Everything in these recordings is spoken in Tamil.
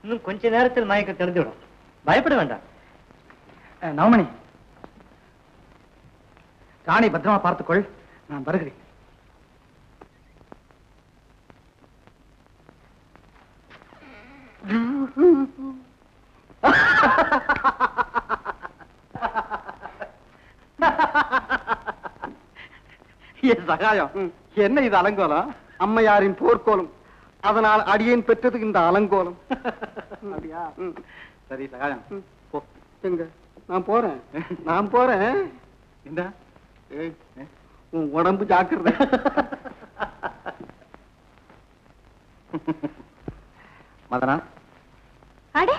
இன்னும் கொஞ்ச நேரத்தில் மயக்கம் தெளிந்துவிடும். பயப்பட வேண்டாம். நவமணி, ராணி பத்திரமா பார்த்துக்கொள். நான் வருகிறேன். என் சகாயம், என்ன இது அலங்கோலம்? அம்மையாரின் போர்க்கோலம். அதனால் அடியேன் பெற்றது இந்த அலங்கோலம். அப்படியா? சரி சகாயம், போ. எங்க? நான் போறேன். என்ன? உன் உடம்பு ஜாக்கிரதை. மதனா, அடே,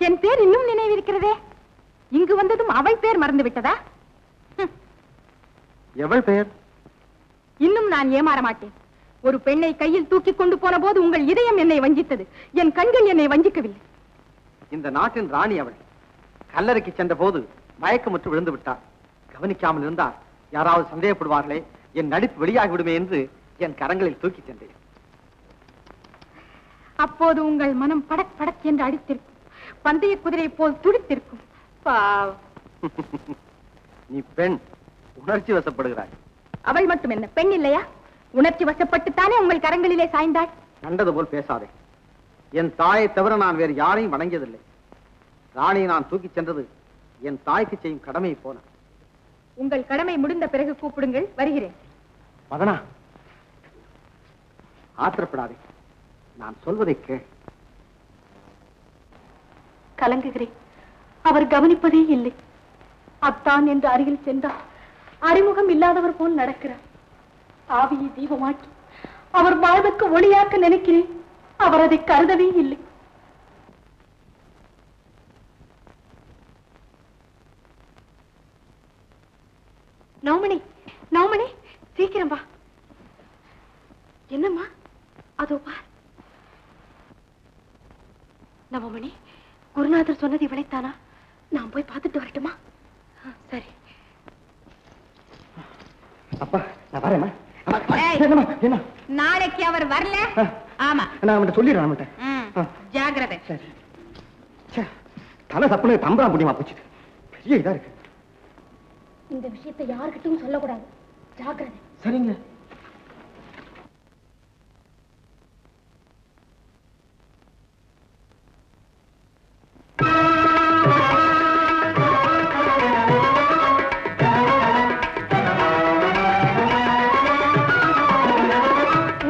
என் பேர் இன்னும் நினைவிருக்கிறதே. இங்கு வந்ததும் அவள் பேர் மறந்து விட்டதா? எவள் பெயர்? இன்னும் நான் ஏமாற மாட்டேன். ஒரு பெண்ணை கையில் தூக்கி கொண்டு போன போது உங்கள் இதயம் என்னை வஞ்சித்தது, என் கண்கள் என்னை வஞ்சிக்கவில்லை. இந்த நாட்டின் ராணி அவள். கல்லறைக்கு சென்ற போது மயக்கமுற்று விழுந்து விட்டார். கவனிக்காமல் இருந்தால் யாராவது சந்தேகப்படுவார்களே, என் நடிப்பு வெளியாகிவிடுமே என்று என் கரங்களில் தூக்கி சென்றேன். அப்போது உங்கள் மனம் படக் படக் என்று அடித்திருக்கும், பந்தய குதிரை போல் துடித்திருக்கும். நீ பெண், உணர்ச்சி வசப்படுகிறாய். அவள் மட்டும் என்ன பெண் இல்லையா? உணர்ச்சி வசப்பட்டுத்தானே உங்கள் கரங்களிலே சாய்ந்தாள். கண்டது போல் பேசாதே. என் தாயை தவிர நான் வேறு யாரையும் வணங்கியதில்லை. ராணியை நான் தூக்கி சென்றது என் தாய்க்கு செய்யும் கடமை போல. உங்கள் கடமை முடிந்த பிறகு கூப்பிடுங்கள், வருகிறேன். மதனா, ஆத்திரப்படாதே. நான் சொல்வதை கேள். கலங்குகிறேன். அவர் கவனிப்பதே இல்லை. அத்தான் என்று அருகில் சென்றார், அறிமுகம் இல்லாதவர் போல் நடக்கிறார். ஆவியை தீபமாக்கி அவர் வாழ்வுக்கு ஒளியாக்க நினைக்கிறேன். அவர் அதை கருதவே இல்லை. நவமணி, சீக்கிரம் வா. என்னம்மா? அதோ பார். நவமணி, குருநாதர் சொன்னது இவளைத்தானா? நான் போய் பார்த்துட்டு வரட்டுமா? சரி. அப்பா, நான் வரேன். நாளைக்கு அவர் வரல. ஆமா, நான் அவன்கிட்ட சொல்லிடுறேன். ஜாகிரதை. தலை தப்புனு தம்பரா முடியுமா போச்சு. பெரிய இதா இருக்கு. இந்த விஷயத்தை யாருக்கிட்டும் சொல்லக்கூடாது. ஜாகிரதை. சரிங்க.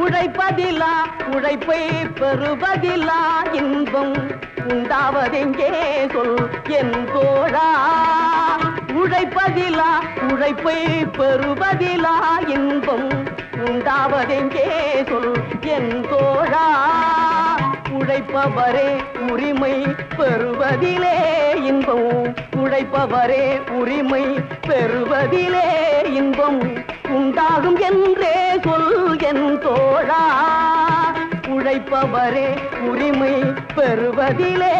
உழைப்பதிலா உழைப்பை பெறுவதிலா இன்பம் உண்டாவதெங்கே சொல் என் தோழா. உழைப்பதிலா உழைப்பை பெறுவதிலா இன்பம் உண்டாவதெங்கே சொல் என் தோழா. உழைப்பவரே உரிமை பெறுவதிலே இன்பம், உழைப்பவரே உரிமை பெறுவதிலே இன்பம் உண்டாகும் என்றே சொல் என் தோழா. உழைப்பவரே உரிமை பெறுவதிலே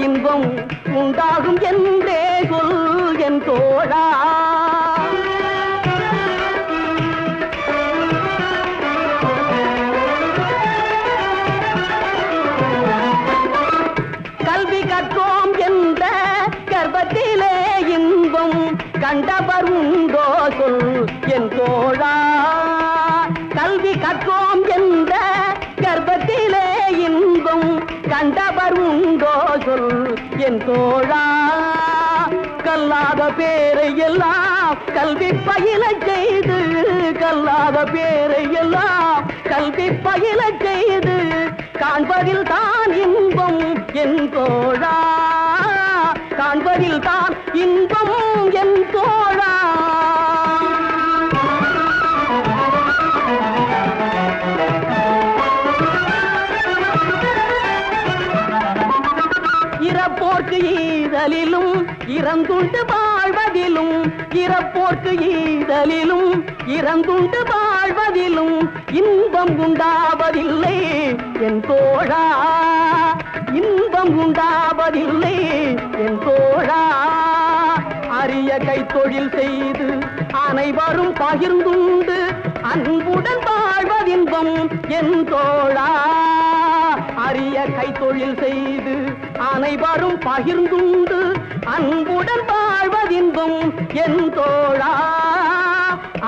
இன்பம் உண்டாகும் என்றே சொல் என் தோழா. கல்வி கற்றோம் என்ற கர்ப்பத்திலே இன்பம் கண்டவர் உண்டோ சொல் என் தோழா. கல்வி கற்றோம் என்ற கர்ப்பத்திலே இன்பம் கண்டவர் உண்டோ சொல் என் தோழா. கல்லாத பேரை எல்லாம் கல்வி பயில செய்து, கல்லாத பேரை எல்லாம் கல்வி பயில செய்து காண்பதில் தான் இன்பம் என் தோழா. காண்பதில் தான் இன்பம் என் தோழா. இறப்போர்க்கு ஈதலிலும் இறந்துண்டு வாழ்வதிலும், இறப்போர்க்கு ஈதலிலும் இறந்துண்டு வாழ்வதிலும் இன்பம் உண்டாவதில்லை என் தோழா. இன்பம் உண்டாவதில்லை என் தோழா. அரிய கைத்தொழில் செய்து அனைவரும் பகிர்ந்துண்டு அன்புடன் வாழ்வதின்பம் என் தோழா. அரிய கைத்தொழில் செய்து அனைவரும் பகிர்ந்துண்டு அன்புடன் வாழ்வதின்பம் என் தோழா,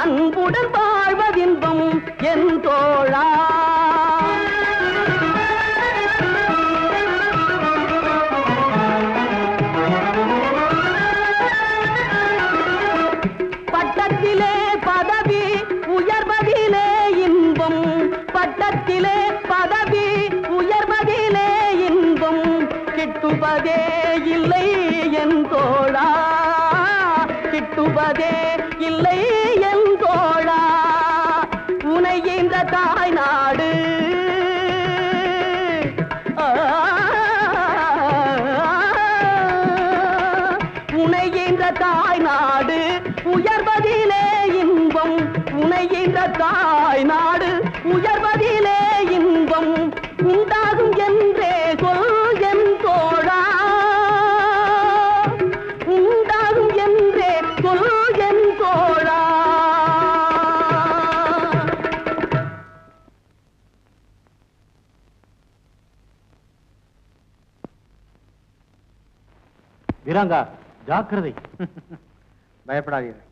அன்புடன் வாழ்வதின்பம் என் தோழா. பட்டத்திலே பதவி உயர்வதிலே இன்பம், பட்டத்திலே பதவி உயர்வதிலே இன்பம் கிட்டுவதே இல்லை என் தோழா, கிட்டுவதே இல்லை என் தோழா. உனை என்ற தாய் நாடு உனை என்ற தாய் நாடு உயர்வதிலே இன்பம், உனை என்ற தாய் நாடு உயர்வதிலே இன்பம் உண்டாகும் என்றே சொல் என் தோழா, உண்டாகும் என்றே சொல் என் தோழா. வீராங்கா, ஜாக்கிரதை. பயப்படாதீர்கள்.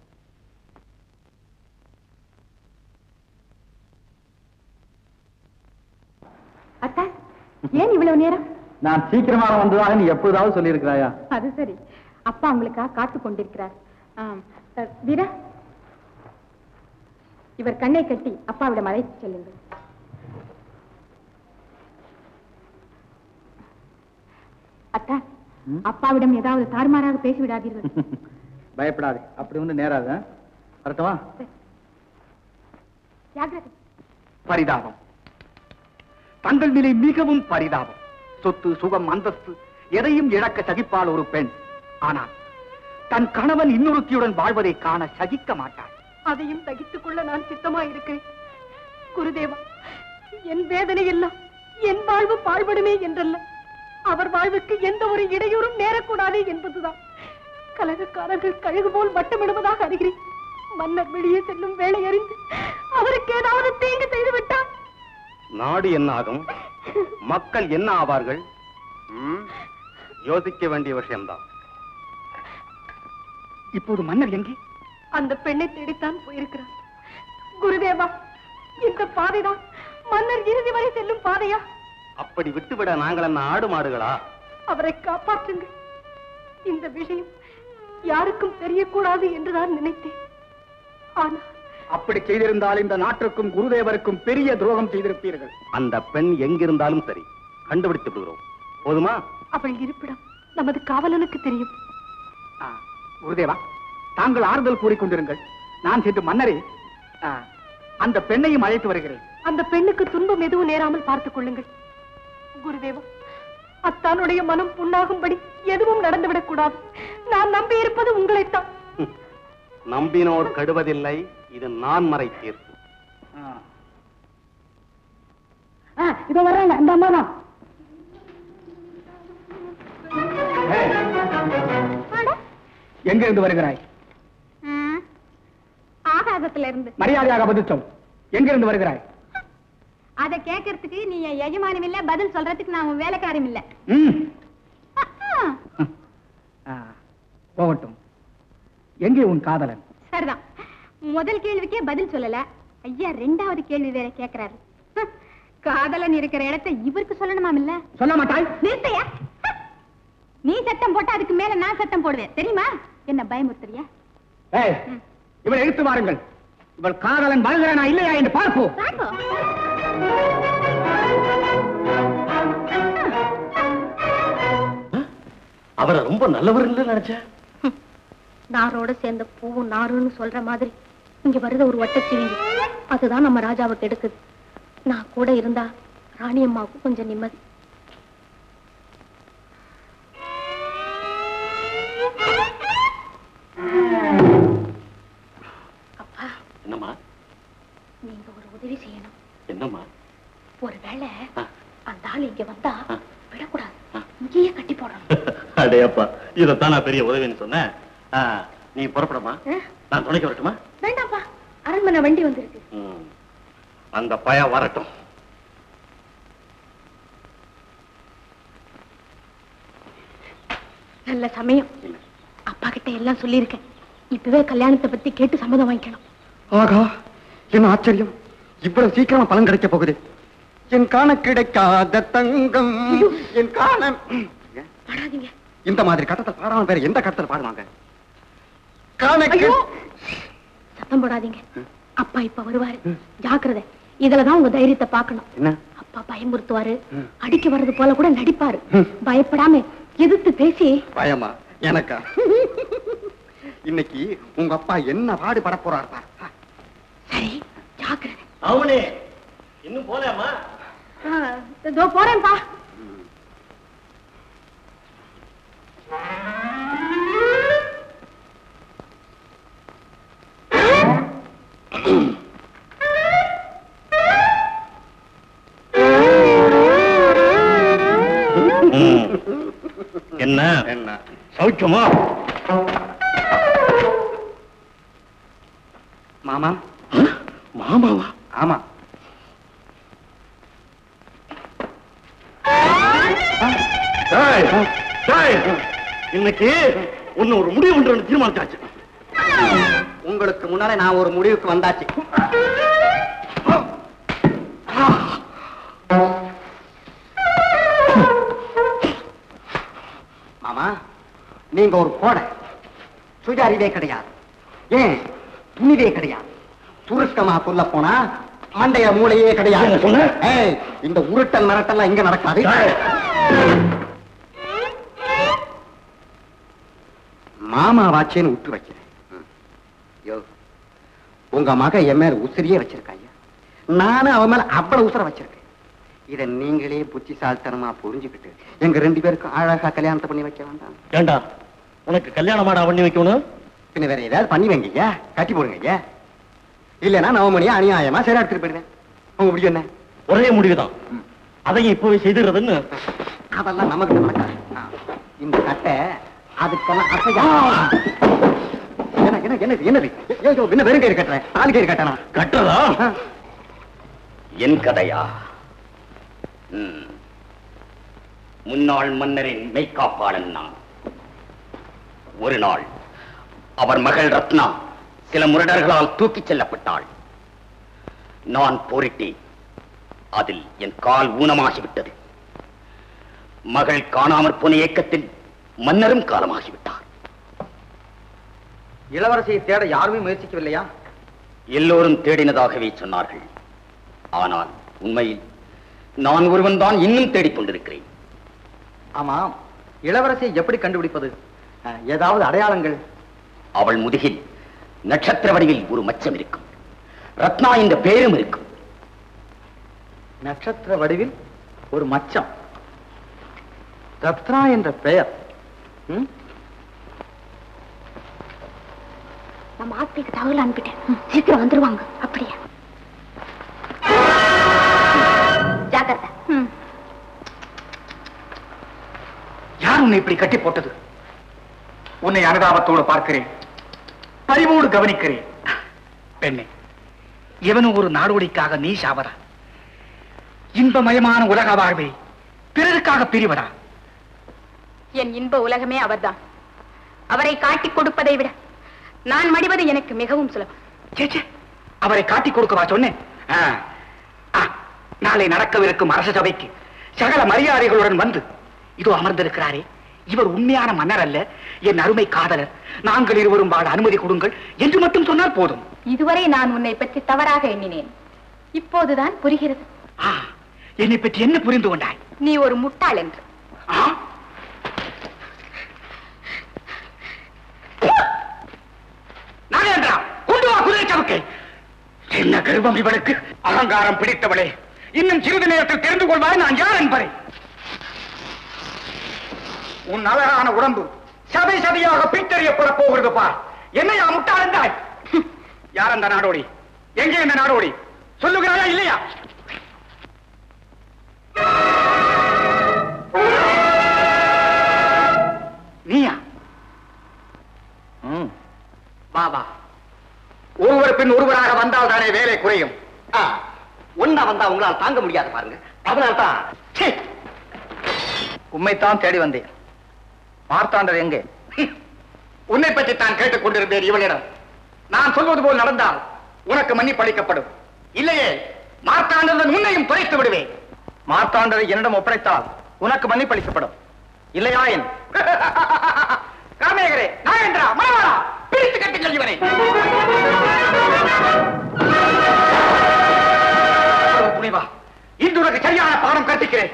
அத்தா, ஏன் இவ்வளவு நேரம்? நான் சீக்கிரமாக வந்ததாக நீ எப்போதாவது சொல்லி இருக்கிறாயா? அது சரி, அப்பா உங்களுக்காக காத்து கொண்டிருக்கிறார். வீரா, இவர் கண்ணை கட்டி அப்பாவிடம் அழைத்து செல்லுங்கள். அத்தா, அப்பாவிடம் ஏதாவது தாறுமாறாக பேசிவிடாதீர்கள். பயப்படாதே, அப்படி வந்து நேராத. வரட்டுமா? ஜாக்கிரதை. பரிதாபம், தங்கள் நிலை மிகவும் பரிதாபம். சொத்து சுகம் அந்தஸ்து எதையும் இழக்க சகிப்பாள் ஒரு பெண். ஆனால் தன் கணவன் இன்னொருத்தியுடன் வாழ்வதை காண சகிக்க மாட்டாள். அதையும் சகித்துக் கொள்ள நான் சித்தமாயிருக்கிறேன். குருதேவா, என் வேதனை எல்லாம் என் வாழ்வு பாழ்படுமே என்றல்ல, அவர் வாழ்வுக்கு எந்த ஒரு இடையூறும் நேரக்கூடாது என்பதுதான். கலகக்காரர்கள் கழுகு போல் வட்டமிடுவதாக அறிகிறேன். மன்னர் வெளியே செல்லும் வேலை அறிந்து அவருக்கு ஏதாவது தீங்கு செய்து விட்டார் நாடு என்ன ஆகும், மக்கள் என்ன ஆவார்கள்? யோசிக்க வேண்டிய விஷயம்தான். இப்போது மன்னர் எங்கே? அந்த பெண்ணை தேடித்தான் போயிருக்கிறார். குருதேவா, இந்த பாதைதான் மன்னர் இறுதி வரை செல்லும் பாதையா? அப்படி விட்டுவிட நாங்கள் என்ன ஆடு மாடுகளா? அவரை காப்பாற்றுங்கள். இந்த விஷயம் யாருக்கும் தெரியக்கூடாது என்றுதான் நினைத்தேன். ஆனால் அப்படி செய்திருந்தால் இந்த நாட்டிற்கும் குருதேவருக்கும் பெரிய துரோகம் செய்திருப்பீர்கள். அந்த பெண் எங்கிருந்தாலும் சரி, கண்டுபிடித்து விடுகிறோம். போதுமா? அவள் இருப்பிடம் நமது காவலனுக்கு தெரியும். குருதேவா, தாங்கள் ஆறுதல் கூறிக்கொண்டிருங்கள். நான் சென்று மன்னரே அந்த பெண்ணையும் அழைத்து வருகிறேன். அந்த பெண்ணுக்கு துன்பம் எதுவும் நேராமல் பார்த்துக் கொள்ளுங்கள். குருதேவா, அத்தானுடைய மனம் புண்ணாகும்படி எதுவும் நடந்துவிடக் கூடாது. நான் நம்பி இருப்பது உங்களைத்தான். நம்பினோர் கெடுவதில்லை, இது நான் மறை தீர்ப்பு. இதோ வர்றாங்க, அந்த அம்மா தான். எங்கிருந்து வருகிறாய்? ஆகாசத்துல இருந்து. மரியாதையாக பதில் சொல். எங்கிருந்து வருகிறாய்? அதை கேட்கறதுக்கு நீ எஜமானம் இல்ல, பதில் சொல்றதுக்கு நான் வேலைக்காரம் இல்ல. போகட்டும். எங்கே உன் காதலன்? சரிதான், முதல் கேள்விக்கே பதில் சொல்லல. ஐயா ரெண்டாவது கேள்வி வேற கேட்கிறாரு. காதலன் இருக்கிற இடத்தை இவருக்கு சொல்லணுமாம் இல்ல? சொல்ல மாட்டாய்? நிறுத்தையா? நீ சட்டம் போட்டா அதுக்கு மேல நான் சட்டம் போடுவேன், தெரியுமா? என்ன பயமுறுத்துறியா? இவளை எடுத்து வாருங்கள். இவள் காதலன் வருகிறானா இல்லையா என்று பார்ப்போம். அவரை ரொம்ப நல்லவர் இல்ல நினைச்சேன். நாரோட சேர்ந்த பூவும் நாருன்னு சொல்ற மாதிரி இங்க வருது ஒரு வட்டச்சிவிங்கி. அதுதான் நம்ம ராஜாவுக்கு எடுக்குது. நான் கூட இருந்தா ராணியம்மாவுக்கு கொஞ்சம் நிம்மதி. அப்பா, என்னம்மா? நீங்க ஒரு உதவி செய்யணும். என்னம்மா? ஒருவேளை அந்த ஆள் இங்க வந்தா விடக்கூடாது, இங்கேயே கட்டி போடணும். அடேப்பா, இதத்தான் நான் பெரிய உதவின்னு சொன்னேன். நீ புறப்படமா? நான் துணைக்கு வரட்டுமா? வேண்டாம்ப்பா, அரண்மனை வண்டி வந்திருக்கு. அந்த பயம் வரட்டும். நல்ல சமயம். அப்பா கிட்ட எல்லாம் சொல்லியிருக்கேன். இப்பவே கல்யாணத்தை பத்தி கேட்டு சம்மதம் வாங்கிக்கணும். ஆகா, என்ன ஆச்சரியம்! இவ்வளவு சீக்கிரமா பலன் கிடைக்க போகுது. என் காண கிடைக்காத தங்கம், என் காண. பாடாதீங்க. இந்த மாதிரி கட்டத்தில் பாடாம வேற எந்த கட்டத்தில் பாடுவாங்க? சத்தம் போடாதீங்க. அப்பா இப்ப வருவாரு, ஜாக்கிரதை. இதுலதான் உங்க தைரியத்தை பார்க்கணும். என்ன? அப்பா பயமுறுத்துவாரு, அடிக்க வர்றது போல கூட நடிப்பாரு. பயப்படாம எதிர்த்து பேசி. பயமா எனக்கா? இன்னைக்கு உங்க அப்பா என்ன பாடுபட போறாரு பாரு. சரி, ஜாக்கிரதை. அவனே இன்னும் போலாமா? இதோ போறேன்பா. என்ன என்ன சௌக்கியமா? மாமா. மாமாவா? ஆமா. இன்னைக்கு ஒன்னு ஒரு முடிவு ஒன்று தீர்மானிச்சாச்சு. உங்களுக்கு முன்னாலே நான் ஒரு முடிவுக்கு வந்தாச்சு. மாமா, நீங்க ஒரு கோடை. சுய அறிவே கிடையாது, ஏன் துணிவே கிடையாது. சுருக்கமா சொல்ல போனா மண்டைய மூளையே கிடையாது. இந்த உருட்டல் மிரட்டல் இங்க நடக்காது. மாமா வாச்சேன்னு விட்டு வைக்கிறேன். உங்க மக என் மேல உசிரியே வச்சிருக்காங்க. நானும் அவன் மேல அவ்வளவு உசுர வச்சிருக்கேன். இதை நீங்களே புத்திசாலித்தனமா புரிஞ்சுக்கிட்டு எங்க 2 பேருக்கும் அழகா கல்யாணத்தை பண்ணி வைக்க வேண்டாம்? ஏண்டா உனக்கு கல்யாணமாடா பண்ணி வைக்கணும்? பின்ன வேற ஏதாவது பண்ணி வைங்க, கட்டி போடுங்க. இல்லைன்னா நவமணியா அநியாயமா சரி எடுத்துட்டு போயிடுவேன். உங்க முடியும் என்ன? ஒரே முடிவுதான், அதையும் இப்பவே செய்துறதுன்னு. அதெல்லாம் நமக்கு நடக்காது. இந்த கட்டை அதுக்கெல்லாம் என்ன வெறும் கயிறு கட்டுறேன், தாலி கயிறு கட்டணா? கட்டுறதா? என் கதையா? முன்னாள் மன்னரின் மெய்காப்பாளன் நான். ஒரு நாள் அவர் மகள் ரத்னா சில முரடர்களால் தூக்கிச் செல்லப்பட்டாள். நான் போரிட்டேன். அதில் என் கால் ஊனமாகிவிட்டது. மகள் காணாமற் போன இயக்கத்தில் மன்னரும் காலமாகிவிட்டார். இளவரசியை தேட யாருமே முயற்சிக்கவில்லையா? எல்லோரும் தேடினதாகவே சொன்னார்கள். ஆனால் உண்மையில் நான் ஒருவன் தான் இன்னும் தேடிக் கொண்டிருக்கிறேன். ஆமா, இளவரசியை எப்படி கண்டுபிடிப்பது? ஏதாவது அடையாளங்கள்? அவள் முதுகில் நட்சத்திர வடிவில் ஒரு மச்சம் இருக்கும். ரத்னா என்ற பெயரும் இருக்கும். நட்சத்திர வடிவில் ஒரு மச்சம், ரத்னா என்ற பெயர். நம்ம ஆட்களுக்கு தகவல் அனுப்பிட்டேன், சீக்கிரம் வந்துருவாங்க. அப்படியா? ஜாக்கிரதை. யார் உன்னை இப்படி கட்டி போட்டது? உன்னை அனுதாபத்தோடு பார்க்கிறேன், பரிவோடு கவனிக்கிறேன். பெண்ணே, எவனும் ஒரு நாடோடிக்காக நீ சாவதா? இன்பமயமான உலக வாழ்வை பிறருக்காக பிரிவதா? என் இன்ப உலகமே அவர்தான். அவரை காட்டிக் கொடுப்பதை விட நான் மடிவது எனக்கு மிகவும் சுலபம். சேச்சே, அவரை காட்டிக் கொடுக்கவா சொன்னேன்? நாளை நடக்கவிருக்கும் அரச சபைக்கு சகல மரியாதைகளுடன் வந்து இதோ அமர்ந்திருக்கிறாரே, இவர் உண்மையான மன்னர் அல்ல, என் அருமை காதலர். நாங்கள் இருவரும் வாழ அனுமதி கொடுங்கள் என்று மட்டும் சொன்னால் போதும். இதுவரை நான் உன்னை பற்றி தவறாக எண்ணினேன், இப்போதுதான் புரிகிறது. என்னை பற்றி என்ன புரிந்து கொண்டாய்? நீ ஒரு முட்டாள் என்று. நாகேந்திரா, கொண்டு வா குதிரை சவுக்கை. என்ன கர்வம் இவளுக்கு! அகங்காரம் பிடித்தவளே, இன்னும் சிறிது நேரத்தில் தெரிந்து கொள்வாய் நான் யார் என்பதை. உன் அழகான உடம்பு சதை சதையாக பிரித்தறியப்பட போகிறது பார். என்னையா முட்டாள் என்றாய்? யார் அந்த நாடோடி? எங்கே இந்த நாடோடி? சொல்லுகிறாயா இல்லையா? நீயா? வா வா, ஒருவர் பின் ஒருவராக வந்தால் தானே வேலை குறையும். ஒன்னா வந்தா உங்களால் தாங்க முடியாது பாருங்க. அதனால்தான் உண்மைத்தான் தேடி வந்தேன். மார்த்தாண்டர் எங்கே? உன்னை பற்றி தான் கேட்டுக் கொண்டிருந்தேன் இவளிடம். நான் சொல்வது போல் நடந்தால் உனக்கு மன்னிப்பு அளிக்கப்படும். இல்லையே மார்த்தாண்டர் உன்னையும் துரைத்து விடுவேன். மார்த்தாண்டரை என்னிடம் ஒப்படைத்தால் உனக்கு மன்னிப்பு அளிக்கப்படும். இல்லையா என் காமேகரே, நாயந்திரா, மனவாளா, பிரித்து கட்டுங்கள் இவனை. துணிவா, இன்று உனக்கு சரியான பாடம் கற்பிக்கிறேன்.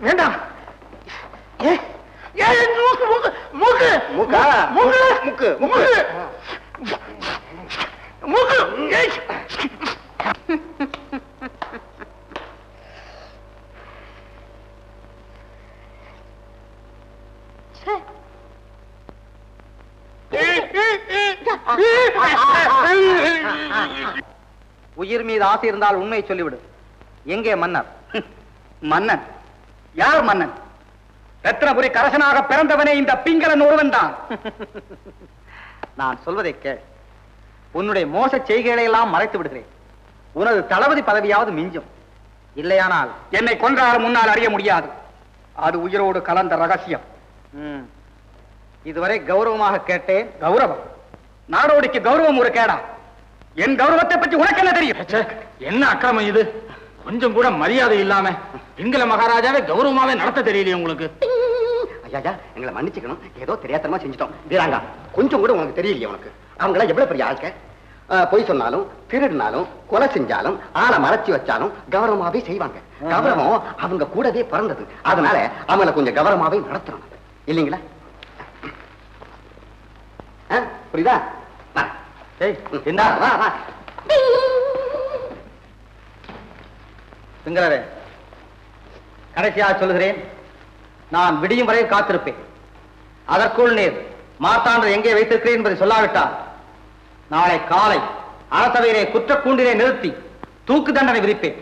வேண்டாம். உயிர் மீது ஆசை இருந்தால் உண்மையை சொல்லிவிடு. எங்கே மன்னர்? மன்னன்? யார் மன்னன்? ரத்னபுரி கரசனாக பிறந்தவனே இந்த பிங்களன் ஒருவன் தான். நான் சொல்வதை கேள். உன்னுடைய மோச செய்கைகளை எல்லாம் மறைத்து விடுகிறேன். உனது தளபதி பதவியாவது மிஞ்சும். இல்லையானால் என்னை கொன்றாலும் முன்னால் அறிய முடியாது. அது உயிரோடு கலந்த ரகசியம். இதுவரை கௌரவமாக கேட்டேன். கௌரவம்? நாடோடிக்கு கௌரவம் ஒரு கேடா? என் கௌரவத்தை பற்றி உனக்கு என்ன தெரியும்? என்ன அக்கிரமம் இது? கொஞ்சம் கூட மரியாதை இல்லாம பிங்கள மகாராஜாவே கௌரவமாவே நடத்த தெரியலையே உங்களுக்கு? ஐயா, எங்களை மன்னிச்சுக்கணும். ஏதோ தெரியாதனமா செஞ்சுட்டோம். வீராங்கா, கொஞ்சம் கூட உனக்கு தெரியலையே. உனக்கு அவங்கள எவ்வளவு பெரிய ஆட்க. பொய் சொன்னாலும், திருடினாலும், கொலை செஞ்சாலும், ஆளை மறைச்சு வச்சாலும் கௌரவமாவே செய்வாங்க. கௌரவம் அவங்க கூடவே பிறந்தது. அதனால அவங்கள கொஞ்சம் கௌரவமாவே நடத்தணும். இல்லைங்களா? புரியுதா? சிங்களரே, கடைசியாக சொல்லுகிறேன். நான் விடியும் வரை காத்திருப்பேன். அதற்குள் நீர் மார்த்தாண்டர் எங்கே வைத்திருக்கிறேன் என்பதை சொல்லாவிட்டால் நாளை காலை அரசவையிலே குற்றக்கூண்டிலே நிறுத்தி தூக்கு தண்டனை விதிப்பேன்.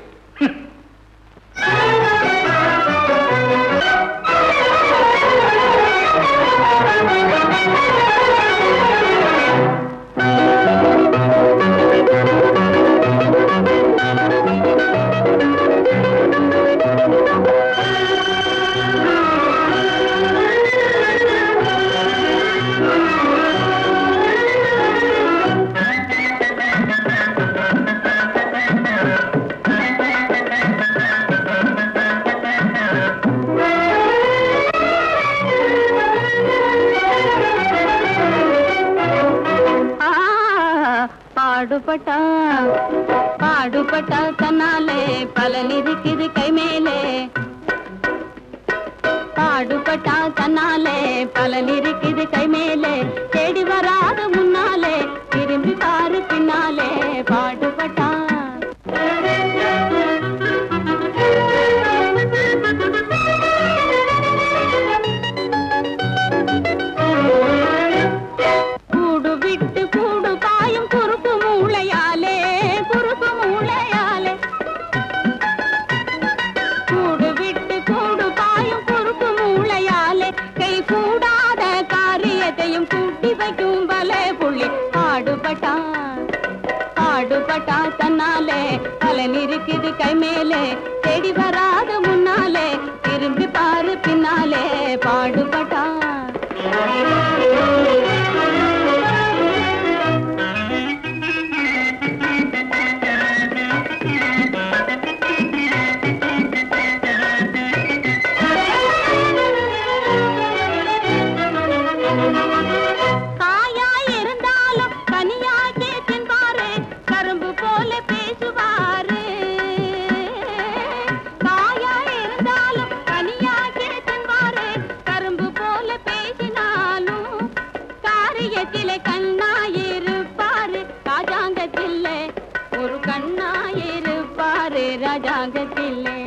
பாடுபட்டா தன்னாலே பலன் இருக்குது கை மேலே. தன்னாலே பலன் இருக்குது கை மேலே தேடி வராது முன்னாலே திரும்பி பாரு பின்னாலே பாடுபட்டான் கூடு விட்டு கூடு பாயும் குறுக்கு மூளையாலே குறுக்கு மூளையாலே கூடு விட்டு கூடு பாயும் குறுக்கு மூளையாலே கை கூடாத காரியத்தையும் கூட்டி வைக்கும் பலே புள்ளி பாடுபட்டான் பாடுபட்டான் தன்னாலே பலன் இருக்குது கை மேலே தேடி வராது முன்னாலே திரும்பி பாரு பின்னாலே பாடுபட்டான் காயாய் இருந்தாலும் கனியாக்கி தின்பாரு கரும்பு போல பேசுவாரு காயாய் இருந்தாலும் கனியாக்கி தின்பாரு கரும்பு போல பேசினாலும் காரியத்திலே கண்ணாயிருப்பாரு ராஜாங்கத்திலே ஒரு கண்ணாயிருப்பாரு ராஜாங்கத்திலே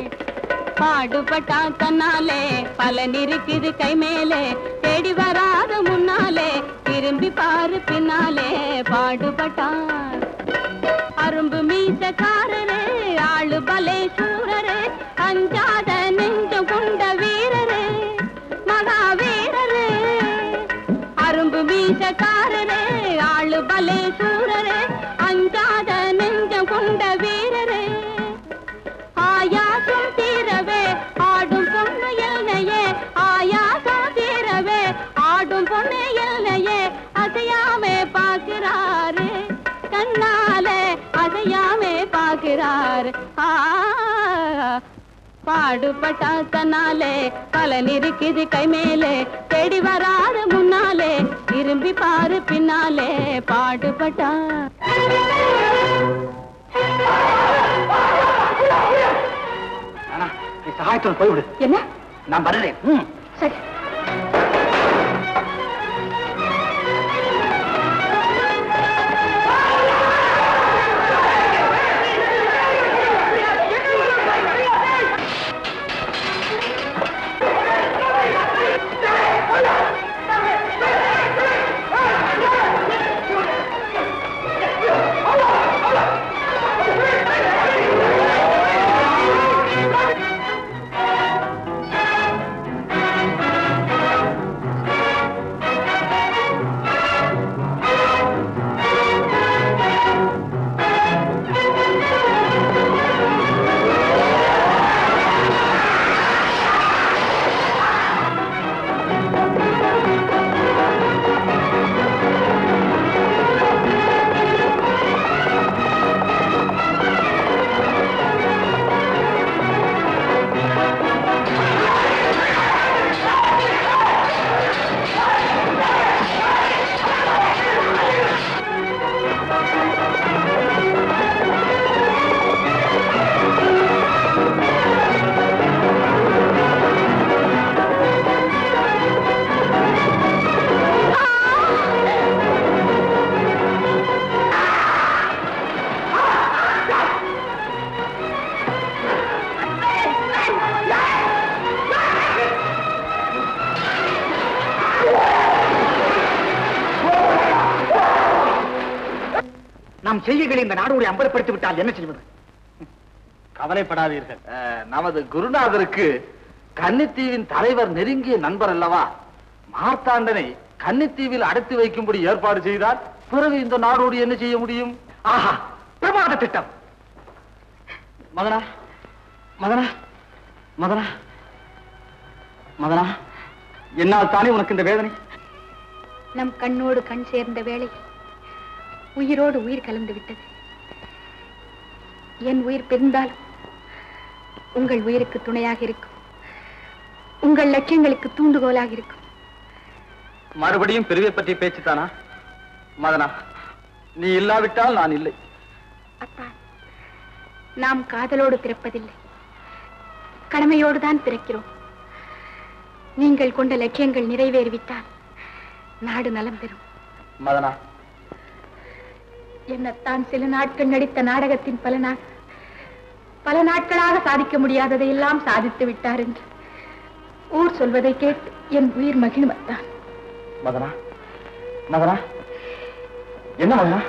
பாடுபட்டான் தன்னாலே பலன் இருக்குது கை மேலே தேடி வராத முன்னாலே திரும்பி பாரு பின்னாலே பாடுபட்டான் அரும்பு மீசக்காரரு ஆளு பலே சூரரு அஞ்சாத நெஞ்சம் கொண்ட வீரரு மகாவீரரு அரும்பு மீசக்காரரு ஆளு பலே சூரரு அஞ்சாத நெஞ்சம் கொண்ட வீரரு ஆயாசம் தீரவே ஆடும் பொண்ணு எல்லையே ஆயாசம் தீரவே ஆடும் பொண்ணு எல்லையே அசையாமே பார்க்கிறாரு கண்ணாலே அசையாமே பார்க்கிறாரு பாடுபட்டா தன்னாலே பலன் இருக்குது கை மேலே தேடி வராது முன்னாலே திரும்பி பாரு பின்னாலே பாடுபட்டா நீ சகாயத்தோடு போய்விடு. என்ன? நான் வருகிறேன். சரி. நாம் செய்திகளை இந்த நாடோடு அம்பலப்படுத்தி விட்டால் என்ன செய்வது? கவலைப்படாதீர்கள். நமது குருநாதருக்கு கன்னித்தீவின் தலைவர் நெருங்கிய நண்பர் அல்லவா? மார்த்தாண்டனை கன்னித்தீவில் அடைத்து வைக்கும்படி ஏற்பாடு செய்தால் பிறகு இந்த நாடோடு என்ன செய்ய முடியும்? ஆஹா, பிரமாத திட்டம். மதனா மதனா மதனா மதனா, என்னால் தானே உனக்கு இந்த வேதனை? நம் கண்ணோடு கண் சேர்ந்த வேளை உயிரோடு உயிர் கலந்து விட்டது. என் உயிர் பிரிந்தாலும் உங்கள் உயிருக்கு துணையாக இருக்கும், உங்கள் லட்சியங்களுக்கு தூண்டுகோலாக இருக்கும். மறுபடியும் பிரிவை பற்றி பேச்சுத்தானா? மதனா, நீ இல்லாவிட்டால் நான் இல்லை. அப்பா, நாம் காதலோடு பிறப்பதில்லை, கடமையோடு தான் பிறக்கிறோம். நீங்கள் கொண்ட லட்சியங்கள் நிறைவேறிவிட்டால் நாடு நலம் பெறும். மதனா, என்னத்தான் சில நாட்கள் நடித்த நாடகத்தின் பல நாட்களாக சாதிக்க முடியாததை எல்லாம் சாதித்து விட்டார் என்று ஊர் சொல்வதை கேட்டு என் உயிர் மகிழ்வத்தான். மதனா, மதனா, என்ன மதனா?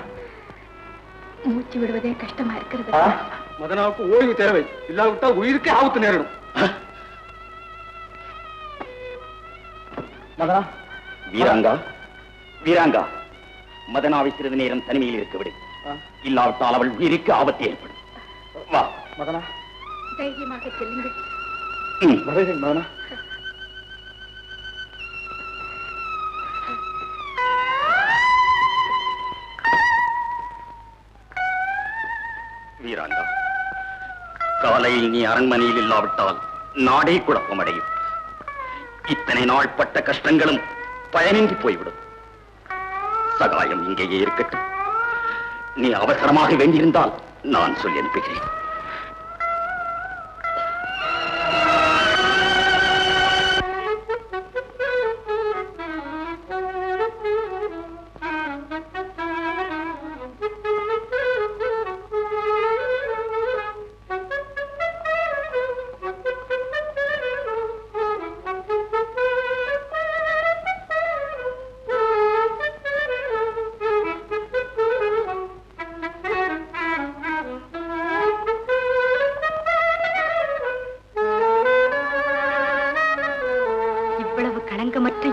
மூச்சு விடுவதே கஷ்டமா இருக்கிறது. மதனாவுக்கு ஓய்வு தேவை, இல்லாவிட்டால் உயிருக்கே ஆபத்து நேரிடும். மதனா. வீராங்கா, வீராங்கா, மதனாவை சிறிது நேரம் தனிமையில் இருக்க விடு. இல்லாவிட்டால் அவள் உயிருக்கு ஆபத்து ஏற்படும். வா மதனா. தைரியமாக செல்லுங்கள். மதனா. வீராங்கா, காலையில் நீ அரண்மனையில் இல்லாவிட்டால் நாடே குழப்பமடையும். இத்தனை நாள் பட்ட கஷ்டங்களும் பயனின்றி போய்விடும். சகாயம் இங்கேயே இருக்கட்டும். நீ அவசரமாக வேண்டியிருந்தால் நான் சொல்லி அனுப்புகிறேன்.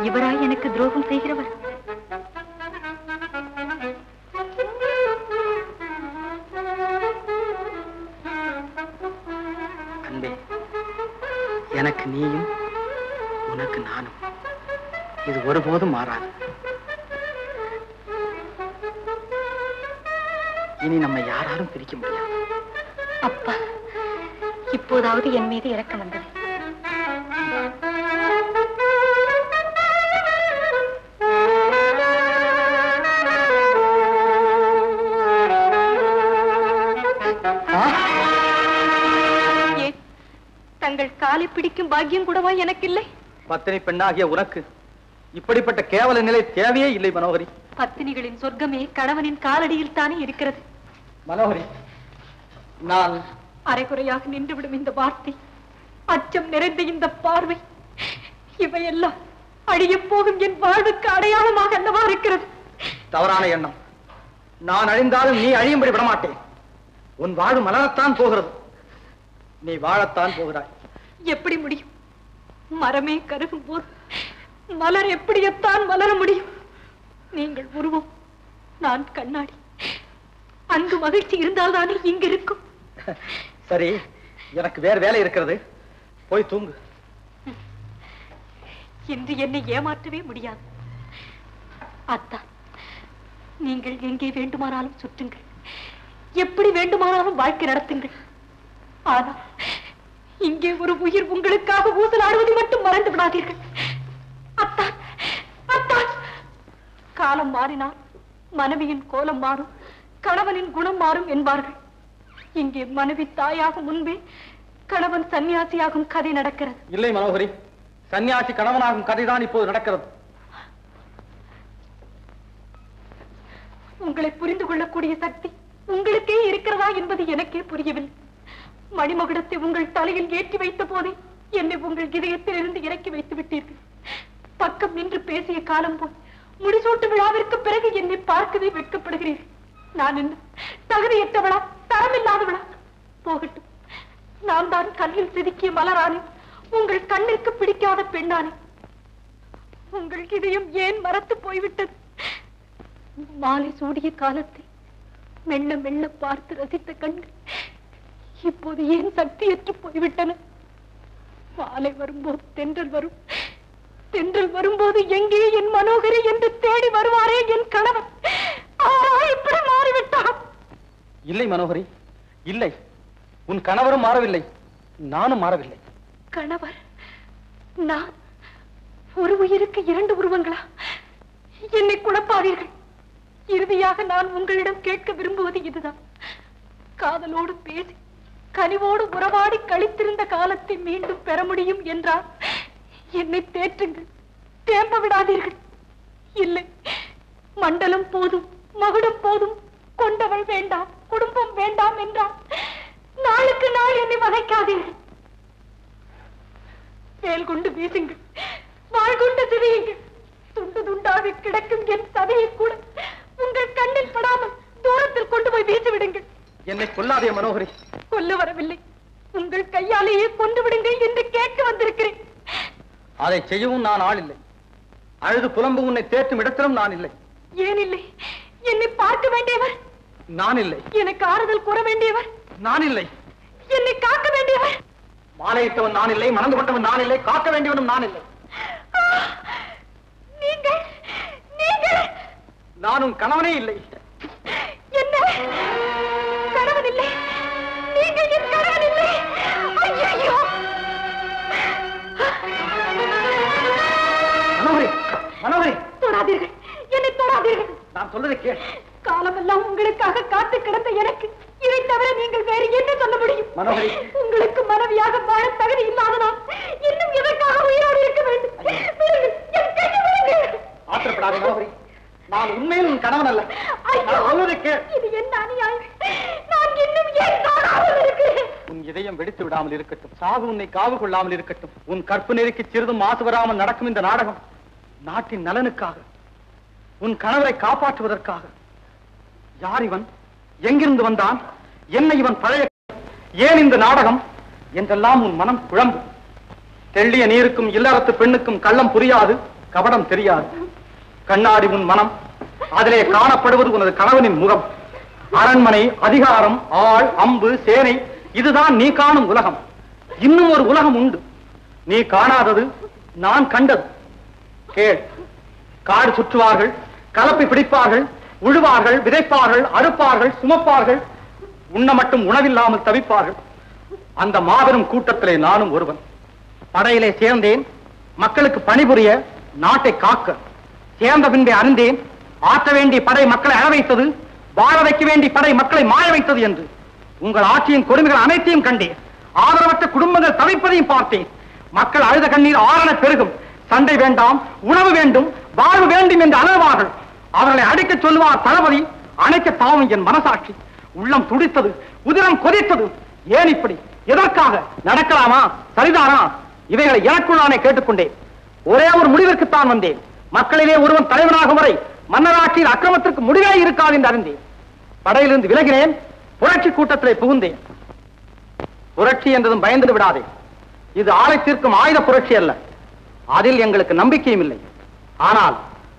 இவராய் எனக்கு துரோகம் செய்கிறவர். அன்பே, எனக்கு நீயும் உனக்கு நானும், இது ஒருபோதும் மாறாது. இனி நம்ம யாராலும் பிரிக்க முடியாது. அப்பா, இப்போதாவது என் மீது இரக்கம் வந்தது. தங்கள் காலை பிடிக்கும் பாக்கியம் கூடவா எனக்கு இல்லை? பத்தினி பெண்ணாகிய உனக்கு இப்படிப்பட்ட கேவல நிலை தேவையே இல்லை மனோகரி. பத்தினிகளின் சொர்க்கமே கணவனின் காலடியில் தானே இருக்கிறது. மனோகரி, நான் அரைகுறையாக நின்றுவிடும் இந்த வார்த்தை, அச்சம் நிறைந்த இந்த பார்வை, இவையெல்லாம் அழியப் போகும் என் வாழ்வுக்கு அடையாளமாக அல்லவா இருக்கிறது? தவறான எண்ணம். நான் அழிந்தாலும் நீ அழியும்படி விடமாட்டேன். உன் வாழ்வு மலரத்தான் போகிறது. நீ வாழத்தான் போகிறாய். எப்படி முடியும்? மரமே கருகும் போது மலர் எப்படியத்தான் மலர முடியும்? நீங்கள் உருவம், நான் கண்ணாடி. அங்கு மகிழ்ச்சி இருந்தால் தானே இங்கு இருக்கும். சரி, எனக்கு வேறு வேலை இருக்கிறது, போய் தூங்கு. இன்று என்னை ஏமாற்றவே முடியாது. அத்தா, நீங்கள் எங்கே வேண்டுமானாலும் சுற்றுங்கள், எப்படி வேண்டுமானாலும் வாழ்க்கை நடத்துங்கள். ஆனால் இங்கே ஒரு உயிர் உங்களுக்காக ஊசலாடுவதை மட்டும் மறந்து விடாதீர்கள். அத்தான், அத்தான், காலம் மாறினால் மனைவியின் கோலம் மாறும், கணவனின் குணம் மாறும் என்பார்கள். இங்கே மனைவி தாயாக முன்பே கணவன் சன்னியாசியாகும் கதை நடக்கிறது. இல்லை மனோகரி, சன்னியாசி கணவனாகும் கதைதான் இப்போது நடக்கிறது. உங்களை புரிந்து கொள்ளக்கூடிய சக்தி உங்களுக்கே இருக்கிறதா என்பது எனக்கே புரியவில்லை. மணிமகுடத்தை உங்கள் தலையில் ஏற்றி வைத்த போதே என்னை உங்கள் இதயத்தில் இருந்து இறக்கி வைத்து விட்டீர்கள். பக்கம் நின்று பேசிய காலம் போய் முடிசூட்டு விழாவிற்கு பிறகு என்னை பார்க்கவே வெட்கப்படுகிறீர்கள். நான் என்ன தகுதியற்றவளா, தரமில்லாதவளா? போகட்டும், நான் தான் கல்லில் செதுக்கிய மலரானே, உங்கள் கண்ணிற்கு பிடிக்காத பெண்ணானே. உங்கள் இதயம் ஏன் மறத்து போய்விட்டது? மாலை சூடிய காலத்தை மெல்ல மெல்ல பார்த்து ரசித்த கண்கள் இப்போது ஏன் சக்தியற்று போய்விட்டன? மாலை வரும்போது தென்றல் வரும், தென்றல் வரும்போது எங்கே என் மனோகரி என்று தேடி வருவாரே என் கணவன். இப்படி மாறிவிட்டான். இல்லை மனோகரி, இல்லை. உன் கணவரும் மாறவில்லை, நானும் மாறவில்லை. கணவர்? நான்? ஒரு உயிருக்கு இரண்டு உருவங்களா? என்னை குழப்பாதீர்கள். இறுதியாக நான் உங்களிடம் கேட்க விரும்புவது இதுதான். காதலோடு பேசி கனிவோடு உறவாடி கழித்திருந்த காலத்தை மீண்டும் பெற முடியும் என்றால் என்னை தேற்றுங்கள், தேம்ப விடாதீர்கள். இல்லை, மண்டலம் போதும், மகுடம் போதும், கொண்டவள் வேண்டாம், குடும்பம் வேண்டாம் என்றால் நாளுக்கு நாள் என்னை வதைக்காதீர்கள். வேல் கொண்டு வீசுங்கள், வாழ் கொண்டு சிதையுங்கள். துண்டு துண்டாக கிடக்கும் என் சதையை கூட உங்கள் கண்ணில் படாமல் தூரத்தில் கொண்டு போய் வீசிவிடுங்கள். என்னை கொல்லாதே மனோகரி. கொல்ல வரவில்லை, உங்கள் கையாலேயே கொண்டு விடுங்கள் என்று கேட்க வந்திருக்கிறேன். அதை செய்யவும் நான் ஆள் இல்லை. அழுது புலம்பு உன்னை தேற்றும் இடத்திலும் நான் இல்லை. ஏன் இல்லை? என்னை பார்க்க வேண்டியவர் நான் இல்லை. எனக்கு ஆறுதல் கூற வேண்டியவர் நான் இல்லை. என்னை காக்க வேண்டியவர் மாலையிட்டவன் நான் இல்லை, மணந்து கொண்டவன் நான் இல்லை, காக்க வேண்டியவனும் நான் இல்லை. நீங்கள் நீங்கள் நான் உன் கணவனே இல்லை. என்ன கணவன் இல்லை? நீங்கள் என் கணவன் இல்லை. ஐயோ! மனோகரி, மனோகரி, தொடாதீர்கள், என்னை தொடாதீர்கள். நான் சொல்றதை கேள். காலமெல்லாம் உங்களுக்காக காத்து கிடந்த எனக்கு இதை தவிர நீங்கள் வேறு என்ன சொல்ல முடியும்? மனோகரி, உங்களுக்கு மனைவியாக வாழ தகுதி இல்லாத நான் இன்னும் எதற்காக உயிரோடு இருக்க வேண்டும்? விடுங்கள், என் கையை விடுங்கள். ஆத்திரப்படாதே மனோகரி. நான் உண்மையில் உன் கணவன் அல்ல. நான் சொல்வதை கேள். இது என்ன அநியாயம்? நான் இன்னும் ஏன் காணாமல் இருக்கிறேன்? உன் இதயம் வெடித்து விடாமல் இருக்கட்டும், சாவு உன்னை காவு கொள்ளாமல் இருக்கட்டும். உன் கற்பு நெருக்கி சிறிதும் மாசு வராமல் நடக்கும் இந்த நாடகம் நாட்டின் நலனுக்காக, உன் கணவரை காப்பாற்றுவதற்காக. யார் இவன்? எங்கிருந்து வந்தான்? என்ன இவன் பழைய? ஏன் இந்த நாடகம் என்றெல்லாம் உன் மனம் குழம்பு. தெள்ளிய நீருக்கும் இல்லறத்து பெண்ணுக்கும் கள்ளம் புரியாது, கபடம் தெரியாது. கண்ணாடி உன் மனம், அதிலே காணப்படுவது உனது கணவனின் முகம். அரண்மனை, அதிகாரம், ஆள், அம்பு, சேனை, இதுதான் நீ காணும் உலகம். இன்னும் ஒரு உலகம் உண்டு, நீ காணாதது, நான் கண்டது. கேள். காடு சுற்றுவார்கள், கலப்பை பிடிப்பார்கள், உழுவார்கள், விதைப்பார்கள், அறுப்பார்கள், சுமப்பார்கள், உண்ண மட்டும் உணவில்லாமல் தவிப்பார்கள். அந்த மாபெரும் கூட்டத்திலே நானும் ஒருவன். படையிலே சேர்ந்தேன், மக்களுக்கு பணிபுரிய, நாட்டை காக்க. சேர்ந்த பின்பே அறிந்தேன், ஆற்ற வேண்டிய படை மக்களை அழ வைத்தது, வாழ வைக்க வேண்டிய படை மக்களை மாய வைத்தது என்று. உங்கள் ஆட்சியின் கொடுமைகள் அனைத்தையும் கண்டேன். ஆதரவற்ற குடும்பங்கள் தவிப்பதையும் பார்த்தேன். மக்கள் அழுத கண்ணீர் ஆரண பெருகும். சண்டை வேண்டாம், உணவு வேண்டும், வாழ்வு வேண்டும் என்று அலறுவார்கள். அவர்களை அடைக்க சொல்லுவார் தளபதி. அணைக்க தாவும் என் மனசாட்சி. உள்ளம் துடித்தது, உதிரம் கொதித்தது. ஏன் இப்படி? எதற்காக? நடக்கலாமா? சரிதானா? இவைகளை எனக்குள்ளானே கேட்டுக்கொண்டேன். ஒரே ஒரு முடிவிற்குத்தான் வந்தேன். மக்களிலே ஒருவன் தலைவனாகும் வரை மன்னராட்சியில் அக்கிரமத்திற்கு முடிவே இருக்காது என்று அறிந்தேன். படையிலிருந்து விலகினேன், புரட்சி கூட்டத்திலே புகுந்தேன். புரட்சி என்றதும் பயந்து விடாதே. இது ஆளை தீர்க்கும் ஆயுத புரட்சி அல்ல. அதில் எங்களுக்கு நம்பிக்கையும் இல்லை. ஆனால்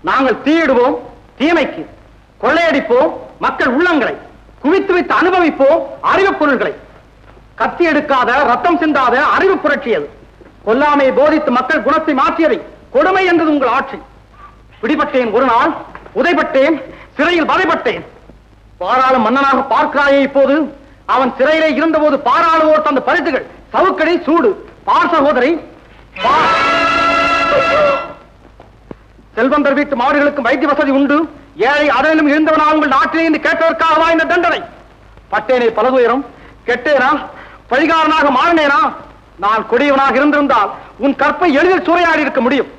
நாங்கள் தீயிடுவோம் தீமைக்கு, கொள்ளையடிப்போம் மக்கள் உள்ளங்களை, குவித்து வைத்து அனுபவிப்போம் அறிவுப் பொருள்களை. கத்தி எடுக்காத, ரத்தம் சிந்தாத அறிவு புரட்சி அது. கொல்லாமையை போதித்து மக்கள் குணத்தை மாற்றியதை கொடுமை என்றது உங்கள் ஆட்சி. பிடிபட்டேன் ஒரு நாள், உதைப்பட்டேன், சிறையில் வதைப்பட்டேன். பாராளும் மன்னனாக பார்க்கிறாயே இப்போது. அவன் சிறையிலே இருந்தபோது பாராளுவோர் தந்த பரிசுகள் சவுக்கடி சூடு. பார் சகோதரி, செல்வந்தர் வீட்டு மாடுகளுக்கு வைத்திய வசதி உண்டு. ஏழை அதனிலும் இருந்தவனா உங்கள் நாட்டிலே என்று கேட்டதற்காகவா இந்த தண்டனை? பட்டேனே பலதுயரம், கெட்டேனா, பழிகாரனாக மாறினேனா? நான் கொடியவனாக இருந்திருந்தால் உன் கற்பை எளிதில் சூறையாடி இருக்க முடியும்.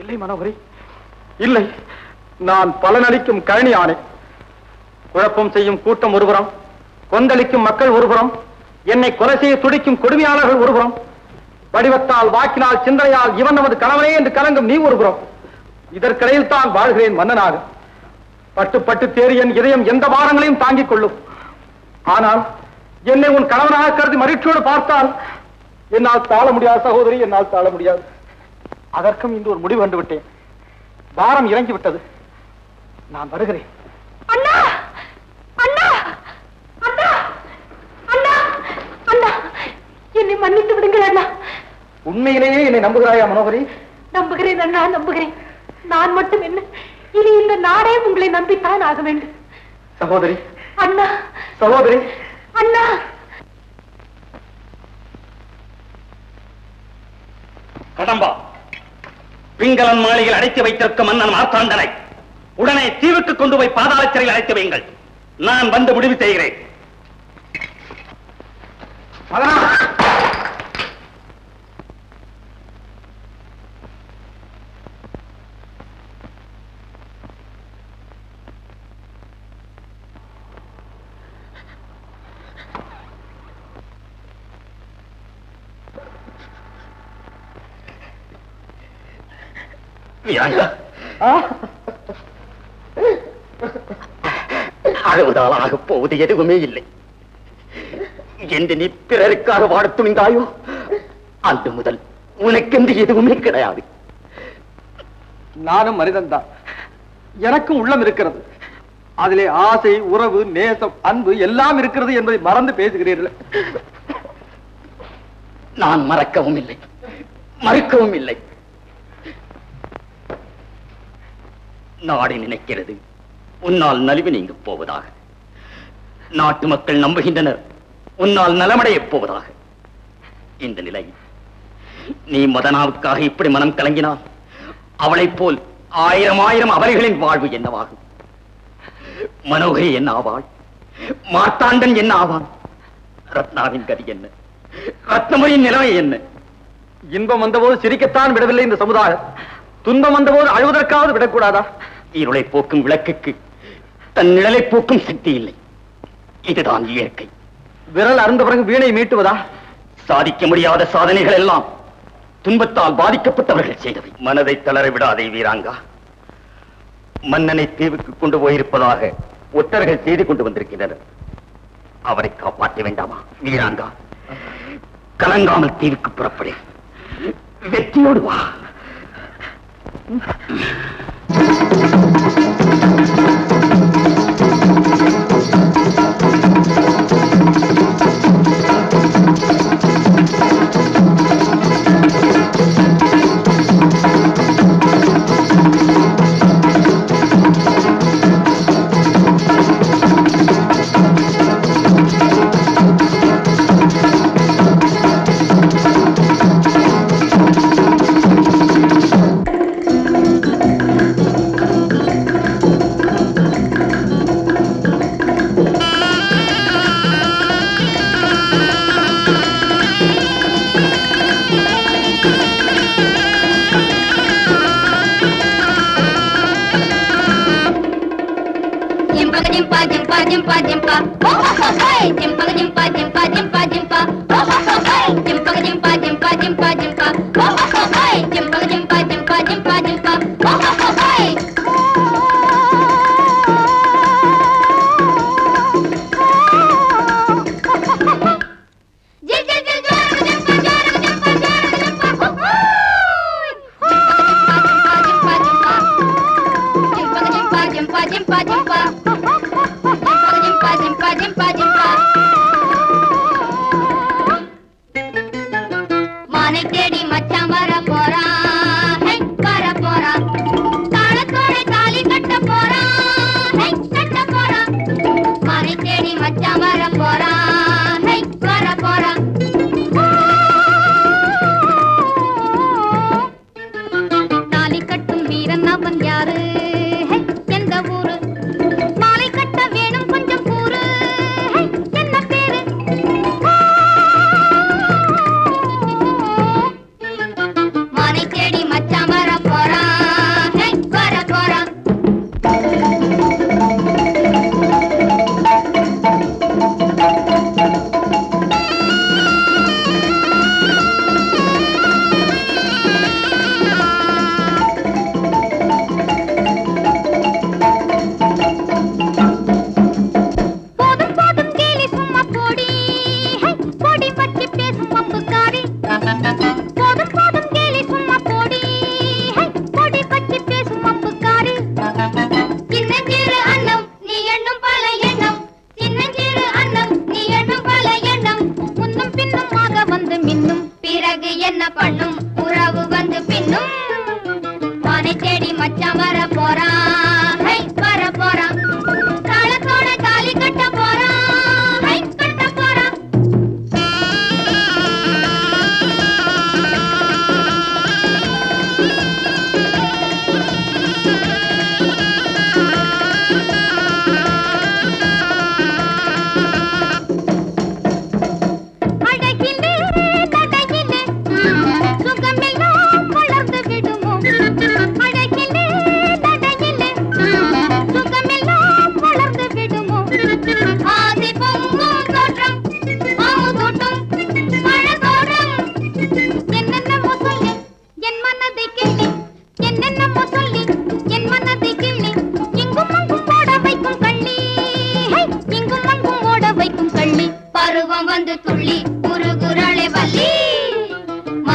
இல்லை மனோகரி, இல்லை. நான் பலனளிக்கும் கழனியானே. குழப்பம் செய்யும் கூட்டம் ஒருபுறம், கொந்தளிக்கும் மக்கள் ஒருபுறம், என்னை கொலை செய்ய துடிக்கும் கொடுமையாளர்கள் ஒருபுறம், வடிவத்தால், வாக்கினால், சிந்தனையால் இவன் நமது கணவனே என்று கலங்கும் நீ ஒருபுறம். இதற்கிடையில் தான் வாழ்கிறேன் மன்னனாக. பட்டு பட்டு தேறி என் இதயம் எந்த பாரங்களையும் தாங்கிக் கொள்ளும். ஆனால் என்னை உன் கணவனாக கருதி மகிழ்ச்சியோடு பார்த்தால் என்னால் தாழ முடியாது சகோதரி, என்னால் தாழ முடியாது. அதற்கும் இன்று ஒரு முடிவு கண்டு விட்டேன். பாரம் இறங்கி விட்டது. நான் வருகிறேன். அண்ணா, அண்ணா, அண்ணா, அண்ணா, அண்ணா, என்னை மன்னித்து விடுங்கள் அண்ணா. உண்மையிலேயே என்னை நம்புகிறாயா மனோகரி? நம்புகிறேன் அண்ணா, நம்புகிறேன். நான் மட்டும் என்ன, இனி இந்த நாடே உங்களை நம்பித்தான் ஆக வேண்டும். சகோதரி, அண்ணா, சகோதரி, அண்ணா. கடம்பா, பிங்களன் மாளிகையில் அடைத்து வைத்திருக்கும் மன்னன் மார்த்தாண்டனை உடனே தீவுக்கு கொண்டு போய் பாதாள சிறையில் அடைத்து வையுங்கள். நான் வந்து முடிவு செய்கிறேன். அழுவதால் ஆகப் போவது எதுவுமே இல்லை என்று நீ பிறருக்காக வாழத் துணிந்தாயோ அன்று முதல் உனக்கென்று எதுவுமே கிடையாது. நானும் மனிதன்தான், எனக்கும் உள்ளம் இருக்கிறது. அதிலே ஆசை, உறவு, நேசம், அன்பு எல்லாம் இருக்கிறது என்பதை மறந்து பேசுகிறீர்கள். நான் மறக்கவும் இல்லை, மறுக்கவும் இல்லை. நாடு நினைக்கிறது உன்னால் நலிவு நீங்க போவதாக. நாட்டு மக்கள் நம்புகின்றனர் உன்னால் நலமடையப் போவதாக. இந்த நிலை நீ மதனாவுக்காக இப்படி மனம் கலங்கினால் அவளைப் போல் ஆயிரம் ஆயிரம் அவர்களின் வாழ்வு என்னவாகும்? மனோகரி என்ன ஆவாள்? மார்த்தாண்டன் என்ன ஆவான்? ரத்னாவின் கதி என்ன? ரத்னமரியின் நிலைமை என்ன? இன்பம் வந்தபோது சிரிக்கத்தான் விடவில்லை இந்த சமுதாயம். துன்பம் வந்தபோது அழுவதற்காவது விடக்கூடாதா? இருளை போக்கும் விளக்குக்கு தன் நிழலை போக்கும் சக்தி இல்லை. இதுதான் இயற்கை. விரல் அருந்த பிறகு வீணை மீட்டுவதா? சாதிக்க முடியாத சாதனைகள் எல்லாம் துன்பத்தால் பாதிக்கப்பட்டவர்கள் செய்தவை. மனதை தளர விடாதே வீராங்கா. மன்னனை தீவுக்கு கொண்டு போயிருப்பதாக ஒற்றர்கள் செய்து கொண்டு வந்திருக்கின்றனர். அவரை காப்பாற்ற வேண்டாமா வீராங்கா? கலங்காமல் தீவுக்கு புறப்படு. வெற்றியோடு வா.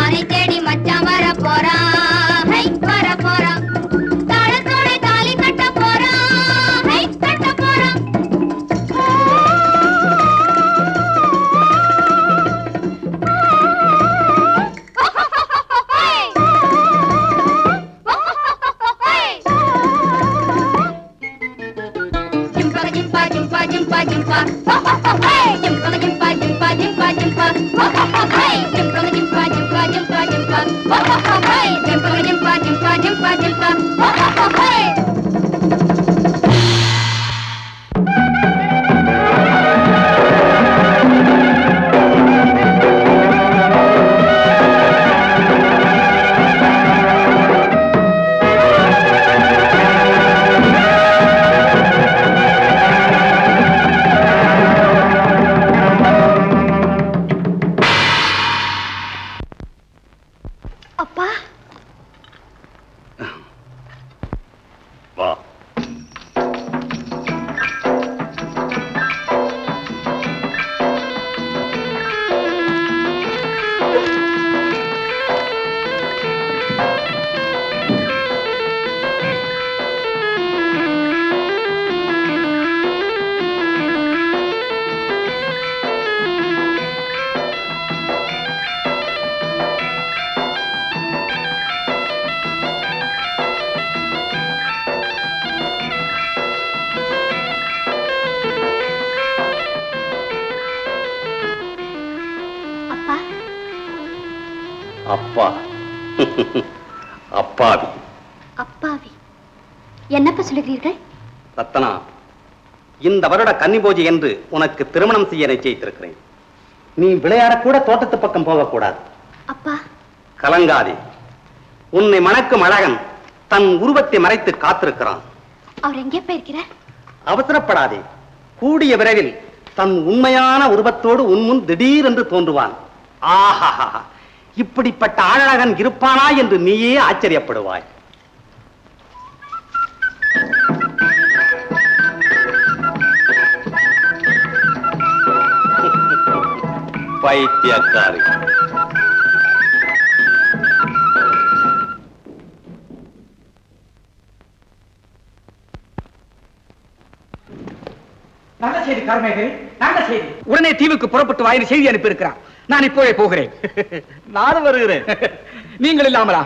மானை தேடி மச்சான் வர போறான் ஹை வர போறான் தாளத்தோட தாலி கட்ட போறான் ஹை கட்ட போறான் jumpa jumpa jumpa jumpa jumpa hey jumpa jumpa jumpa jumpa jumpa hey jumpa jumpa jumpa jumpa jumpa hey jumpa jumpa jumpa jumpa jumpa hey அப்பா வா. அப்பா அப்பா அப்பாவி. அப்பாவி என்னப்பா சொல்லுகிறீர்கள்? ரத்தனா, இந்த வருட கன்னிபூஜை என்று உனக்கு திருமணம் செய்ய நிச்சயித்திருக்கிறேன். நீ விளையாடக்கூட தோட்டத்து பக்கம் போகக்கூடாது. அப்பா கலங்காதே. உன்னை மணக்கும் அழகன் தன் உருவத்தை மறைத்து காத்திருக்கிறான். அவர் எங்கே போயிருக்கிறார்? அவசரப்படாதே. கூடிய விரைவில் தன் உண்மையான உருவத்தோடு உன் முன் திடீரென்று தோன்றுவான். ஆஹா, இப்படிப்பட்ட அழகன் இருப்பானா என்று நீயே ஆச்சரியப்படுவாய். பைத்தியக்காரி. நல்ல செய்தி கார்மேகை, நல்ல செய்தி. உடனே தீவுக்கு புறப்பட்டு வாயிறு செய்தி அனுப்பியிருக்கிறான். நான் இப்போவே போகிறேன். நானும் வருகிறேன். நீங்கள் இல்லாமலா?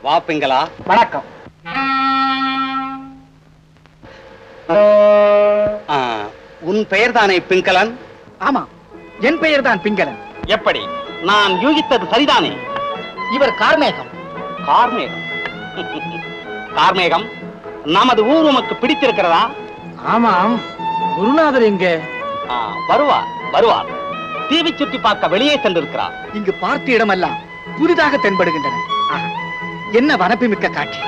வா பிங்களா. வணக்கம். உன் பெயர் தானே பிங்களன்? ஆமா, என் பெயர் தான் பிங்களன். எப்படி? நான் யூகித்தது சரிதானே? இவர் கார்மேகம். கார்மேகம். கார்மேகம், நமது ஊர் உமக்கு பிடித்திருக்கிறதா? ஆமாம். குருநாதர் எங்க? வருவார் வருவார். தீவை சுற்றி பார்க்க வெளியே சென்றிருக்கிறார். இங்கு பார்த்த இடமெல்லாம் புதிதாக தென்படுகின்றன. என்ன வனப்புமிக்க காட்சி!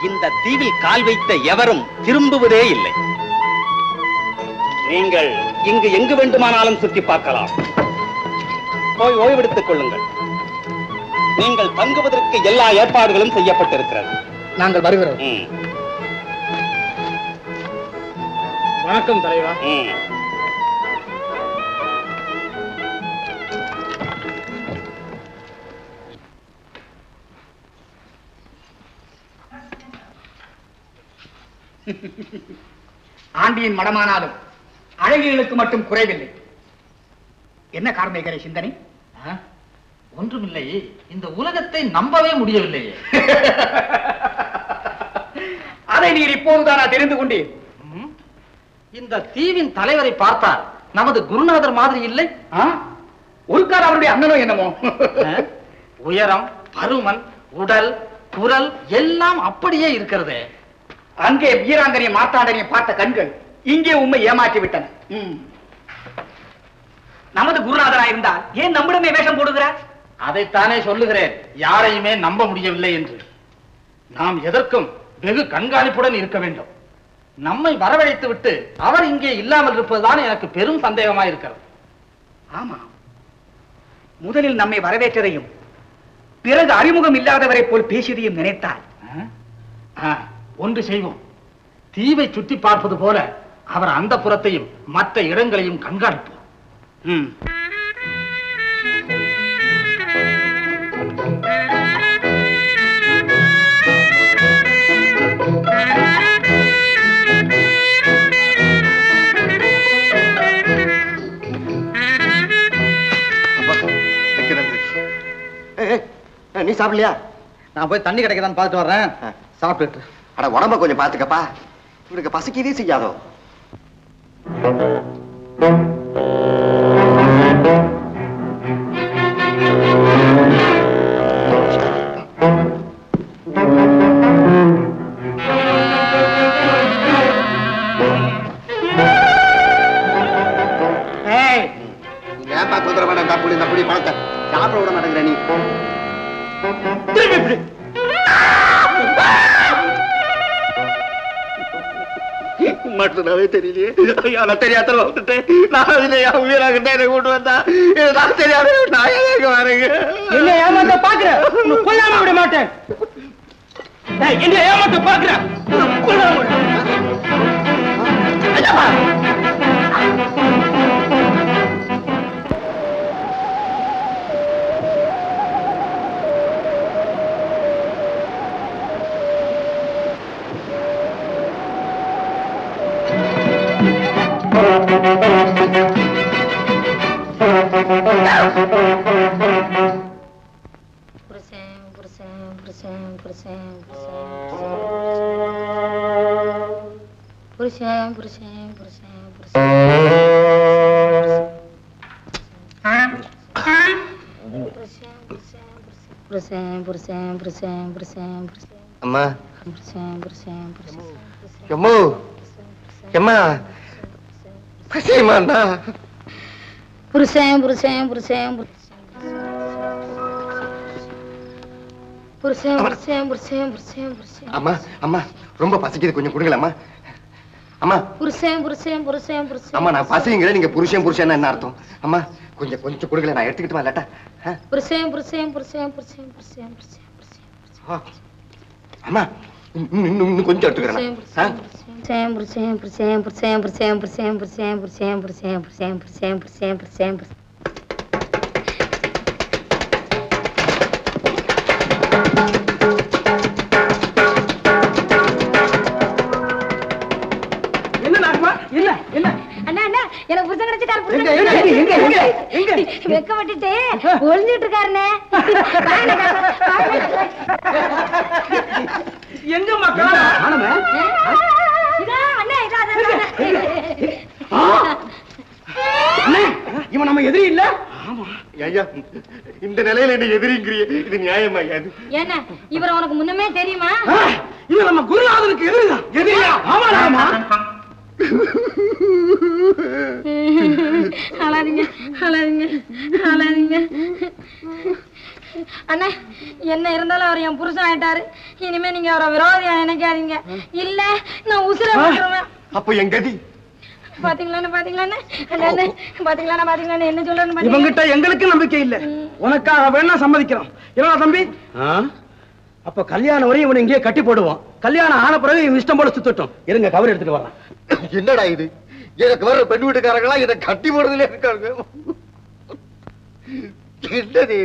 இந்த தீவில் கால் வைத்த எவரும் திரும்புவதே இல்லை. நீங்கள் இங்கு எங்கு வேண்டுமானாலும் சுற்றி பார்க்கலாம். போய் ஓய்வெடுத்துக் கொள்ளுங்கள். நீங்கள் தங்குவதற்கு எல்லா ஏற்பாடுகளும் செய்யப்பட்டிருக்கிறது. நாங்கள் வருகிறோம். வணக்கம் தலைவா. ஆண்டியின் மடமானாலும் அழகிகளுக்கு மட்டும் குறைவில்லை. என்ன கார்மேகரை சிந்தனை? ஒன்றுமில்லை. இந்த உலகத்தை நம்பவே முடியவில்லையே. அதை நீர் இப்போதுதானா தெரிந்து கொண்டீர்? இந்த தீவின் தலைவரை பார்த்தால் நமது குருநாதர் மாதிரி இல்லை. ஒரு கால் அவருடைய அண்ணனோ என்னமோ. உயரம், பருமன், உடல், குரல் எல்லாம் அப்படியே இருக்கிறது. அங்கே வீராங்கனை மார்த்தாண்டனை பார்த்த கண்கள் இங்கே உண்மை ஏமாற்றி விட்டன. நமது குருநாதரா இருந்தால் ஏன் நம்மிடமே வேஷம் போடுகிறார்? அதைத்தானே சொல்லுகிறேன், யாரையுமே நம்ப முடியவில்லை என்று. நாம் எதற்கும் வெகு கண்காணிப்புடன் இருக்க வேண்டும். நம்மை வரவழைத்து விட்டு அவர் இங்கே இல்லாமல் இருப்பதுதான் எனக்கு பெரும் சந்தேகமாக இருக்கிறது. ஆமா, முதலில் நம்மை வரவேற்றதையும் பிறகு அறிமுகம் இல்லாதவரை போல் பேசியதையும் நினைத்தால் ஒன்று செய்வோம். தீவை சுற்றி பார்ப்பது போல அவர் அந்த புறத்தையும் மற்ற இடங்களையும் கண்காணிப்போம். நீ சாப்பிடலையா? நான் போய் தண்ணி கிடைக்கதான்னு பார்த்துட்டு வர்றேன். சாப்பிட்டு அட உடம்ப கொஞ்சம் பாத்துக்கப்பா, இவனுக்கு பசிக்கவே செய்யாதோ. ஏன்பா தொந்தர வேண்டாம், தப்புடி பழத்தை சாப்பிட விட மாட்டேங்கிற நீ. மட்டும்தாவே தெரியலையே. நான் தெரியாத வந்துட்டேன். நான் அதுல உயிராகிட்ட எனக்கு கூட்டு வந்தா நான் தெரியாத நான் எங்க வரேங்க. என்ன ஏமாத்த பாக்குற? கொல்லாம விட மாட்டேன். என்ன ஏமாத்த பாக்குற? கொல்லாம விட. அம்மா எம்மோ எம்மா பசியமாண்டா. புருஷன் அம்மா அம்மா ரொம்ப பசிக்குது, கொஞ்சம் கொடுங்களேம்மா. அம்மா அம்மா நான் பசிங்கிற, நீங்க புருஷன் என்ன அர்த்தம்? அம்மா கொஞ்சம் கொடுக்கல, நான் எடுத்துக்கிட்டுமா இல்லாட்டா? அம்மா இன்னும் கொஞ்சம் எடுத்துக்கிறேன். எனக்கு புருஷன் கிடைச்சிட்டாரு. வெக்கப்பட்டுட்டு ஒளிஞ்சிட்டு இருக்காருண்ணே. எங்க மக்கள் இவன் நம்ம எதிரி இல்ல? ஐயா இந்த நிலையில என்ன எதிரிங்கிறிய, இது நியாயமா? என்ன இவர் உனக்கு முன்னமே தெரியுமா? இவன் நம்ம குருநாதனுக்கு எதிரிதான். எதிரியா? ஆமா ஆமா. அழாதீங்க அண்ணா, என்ன இருந்தாலும் அவர் என் புருஷன் ஆயிட்டாரு. இனிமே நீங்க அவரை விரோதியா நினைக்காதீங்க. இல்ல நான் உசுரை போட்டுருவேன். அப்ப என் கதி பாத்தீங்களா என்ன சொல்றேன்னு இவங்கிட்ட எங்களுக்கு நம்பிக்கை இல்ல. உனக்காக வேணா சம்மதிக்கிறோம். என்ன தம்பி? அப்ப கல்யாணம் வரையும் இவனை இங்கே கட்டி போடுவோம். கல்யாணம் ஆன பிறகு இவன் இஷ்டம் போல சுத்தட்டும். இருங்க, கவர் எடுத்துட்டு வரலாம். என்னடா இது? எனக்கு வர்ற பெண் வீட்டுக்காரங்களா இதை கட்டி போடுறதுல இருக்காங்க. என்னது?